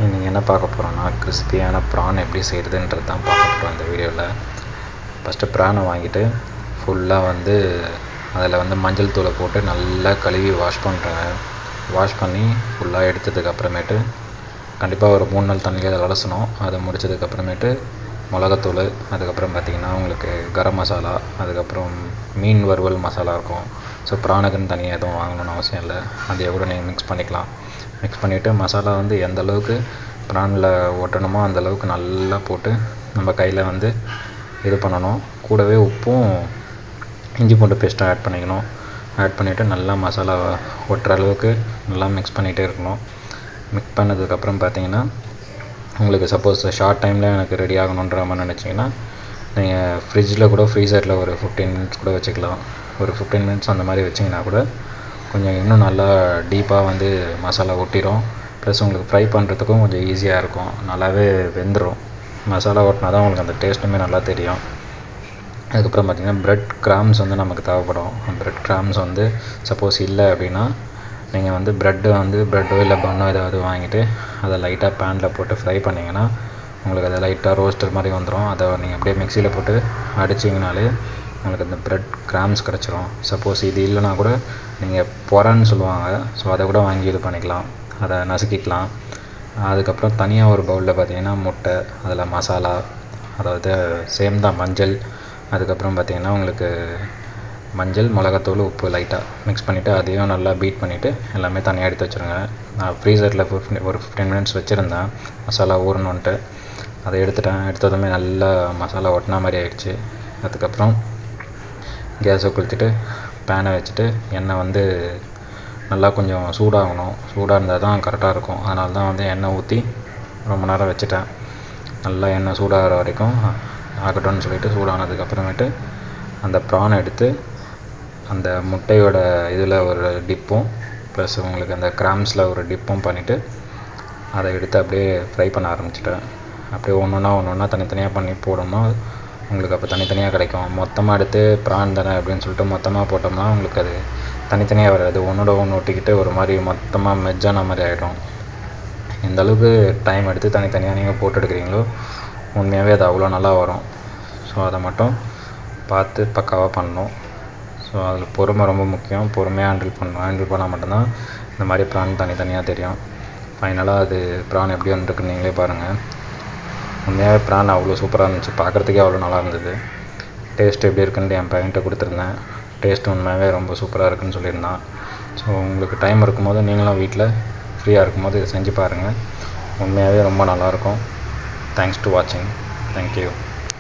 இன்றைக்கி என்ன பார்க்க போகிறோன்னா கிறிஸ்பியான ப்ரான் எப்படி செய்கிறதுன்றது தான் பார்க்க போகிறோம் இந்த வீடியோவில். ஃபஸ்ட்டு ப்ரானை வாங்கிட்டு ஃபுல்லாக அதில் மஞ்சள் தூளை போட்டு நல்லா கழுவி வாஷ் பண்ணுறேன். வாஷ் பண்ணி ஃபுல்லாக எடுத்ததுக்கப்புறமேட்டு கண்டிப்பாக ஒரு 3 நாள் தண்ணியில் அதை அலசணும். அதை முடித்ததுக்கப்புறமேட்டு மிளகாத்தூள், அதுக்கப்புறம் பார்த்திங்கன்னா உங்களுக்கு கரம் மசாலா, அதுக்கப்புறம் மீன் வறுவல் மசாலா இருக்கும். ஸோ ப்ரானுக்குன்னு தனியாக எதுவும் வாங்கணும்னு அவசியம் இல்லை, அதையே கூட நீங்கள் மிக்ஸ் பண்ணிக்கலாம். மிக்ஸ் பண்ணிவிட்டு மசாலா எந்த அளவுக்கு ப்ரானில் ஒட்டணுமோ அந்தளவுக்கு நல்லா போட்டு நம்ம கையில் இது பண்ணணும். கூடவே உப்பும் இஞ்சி பூண்டு பேஸ்ட்டும் ஆட் பண்ணிக்கணும். ஆட் பண்ணிவிட்டு நல்லா மசாலா ஒட்டுற அளவுக்கு நல்லா மிக்ஸ் பண்ணிகிட்டே இருக்கணும். மிக்ஸ் பண்ணதுக்கப்புறம் பார்த்திங்கன்னா உங்களுக்கு சப்போஸ் ஷார்ட் டைமில் எனக்கு ரெடி ஆகணுன்ற மாதிரி நினச்சிங்கன்னா நீங்கள் ஃப்ரிட்ஜில் கூட ஃப்ரீசரில் ஒரு 15 மினிட்ஸ் கூட வச்சுக்கலாம். ஒரு 15 மினிட்ஸ் அந்த மாதிரி வச்சிங்கன்னா கூட கொஞ்சம் இன்னும் நல்லா டீப்பாக மசாலா ஒட்டிடும். ப்ளஸ் உங்களுக்கு ஃப்ரை பண்ணுறதுக்கும் கொஞ்சம் ஈஸியாக இருக்கும், நல்லாவே வெந்துடும். மசாலா ஒட்டினா தான் உங்களுக்கு அந்த டேஸ்ட்டுமே நல்லா தெரியும். அதுக்கப்புறம் பார்த்திங்கன்னா ப்ரெட் கிராம்ஸ் நமக்கு தேவைப்படும். ப்ரெட் கிராம்ஸ் சப்போஸ் இல்லை அப்படின்னா நீங்கள் ப்ரெட்டோ இல்லை பன்னோ ஏதாவது வாங்கிட்டு அதை லைட்டாக பேனில் போட்டு ஃப்ரை பண்ணிங்கன்னா உங்களுக்கு அதை லைட்டாக ரோஸ்டர் மாதிரி வந்துடும். அதை நீங்கள் அப்படியே மிக்சியில் போட்டு அடிச்சிங்கனாலே உங்களுக்கு அந்த ப்ரெட் கிராம்ஸ் கிடச்சிரும். சப்போஸ் இது இல்லைனா கூட நீங்கள் பொறன்னு சொல்லுவாங்க, ஸோ அதை கூட வாங்கி இது பண்ணிக்கலாம், அதை நசுக்கிக்கலாம். அதுக்கப்புறம் தனியாக ஒரு பவுலில் பார்த்திங்கன்னா முட்டை, அதில் மசாலா, அதாவது சேம் தான் மஞ்சள், அதுக்கப்புறம் பார்த்திங்கன்னா உங்களுக்கு மஞ்சள், மிளகாத்தூள், உப்பு லைட்டாக மிக்ஸ் பண்ணிவிட்டு அதையும் நல்லா பீட் பண்ணிவிட்டு எல்லாமே தனியாக எடுத்து வச்சுருங்க. நான் ஃப்ரீசரில் ஒரு 15 மினிட்ஸ் வச்சுருந்தேன் மசாலா ஊறணுன்ட்டு. அதை எடுத்ததுமே நல்லா மசாலா ஒட்டினா மாதிரி ஆயிடுச்சு. அதுக்கப்புறம் கேஸை கொளுத்திட்டு பேனை வச்சுட்டு எண்ணெய் நல்லா கொஞ்சம் சூடாகணும். சூடாக இருந்தால் தான் கரெக்டாக இருக்கும். அதனால தான் எண்ணெய் ஊற்றி ரொம்ப நேரம் வச்சுட்டேன். நல்லா எண்ணெய் சூடாகிற வரைக்கும் ஆகட்டும்னு சொல்லிவிட்டு சூடானதுக்கப்புறமேட்டு அந்த ப்ரானை எடுத்து அந்த முட்டையோட இதில் ஒரு டிப்பும் ப்ளஸ் உங்களுக்கு அந்த கிராம்ஸில் ஒரு டிப்பும் பண்ணிவிட்டு அதை எடுத்து அப்படியே ஃப்ரை பண்ண ஆரம்பிச்சிட்டேன். அப்படியே ஒன்று ஒன்றா தனித்தனியாக பண்ணி போடணும். உங்களுக்கு அப்போ தனித்தனியாக கிடைக்கும். மொத்தமாக எடுத்து ப்ரான் தானே அப்படின்னு சொல்லிட்டு மொத்தமாக போட்டோம்னா உங்களுக்கு அது தனித்தனியாக வராது, ஒன்றோட ஒன்று ஒட்டிக்கிட்டு ஒரு மாதிரி மொத்தமாக மெஜ்ஜான மாதிரி ஆகிடும். எந்த அளவுக்கு டைம் எடுத்து தனித்தனியாக நீங்கள் போட்டு எடுக்கிறீங்களோ உண்மையாகவே அது அவ்வளோ நல்லா வரும். ஸோ அதை மட்டும் பார்த்து பக்காவாக பண்ணணும். ஸோ அதில் பொறுமை ரொம்ப முக்கியம். பொறுமையாக ஹேண்டில் பண்ணால் மட்டும்தான் இந்த மாதிரி ப்ரான் தனித்தனியாக தெரியும். ஃபைனலாக அது ப்ரான் எப்படி வந்துருக்குன்னு நீங்களே பாருங்கள். உண்மையாகவே ப்ரான் அவ்வளோ சூப்பராக இருந்துச்சு, பார்க்குறதுக்கே அவ்வளோ நல்லா இருந்தது. டேஸ்ட் எப்படி இருக்குன்னு என் பையன்கிட்ட கொடுத்துருந்தேன். டேஸ்ட் உண்மையாகவே ரொம்ப சூப்பராக இருக்குன்னு சொல்லியிருந்தான். ஸோ உங்களுக்கு டைம் இருக்கும்போது நீங்களும் வீட்டில் ஃப்ரீயாக இருக்கும்போது இதை செஞ்சு பாருங்கள். உண்மையாகவே ரொம்ப நல்லாயிருக்கும். தேங்க்ஸ் டு வாட்சிங். தேங்க்யூ.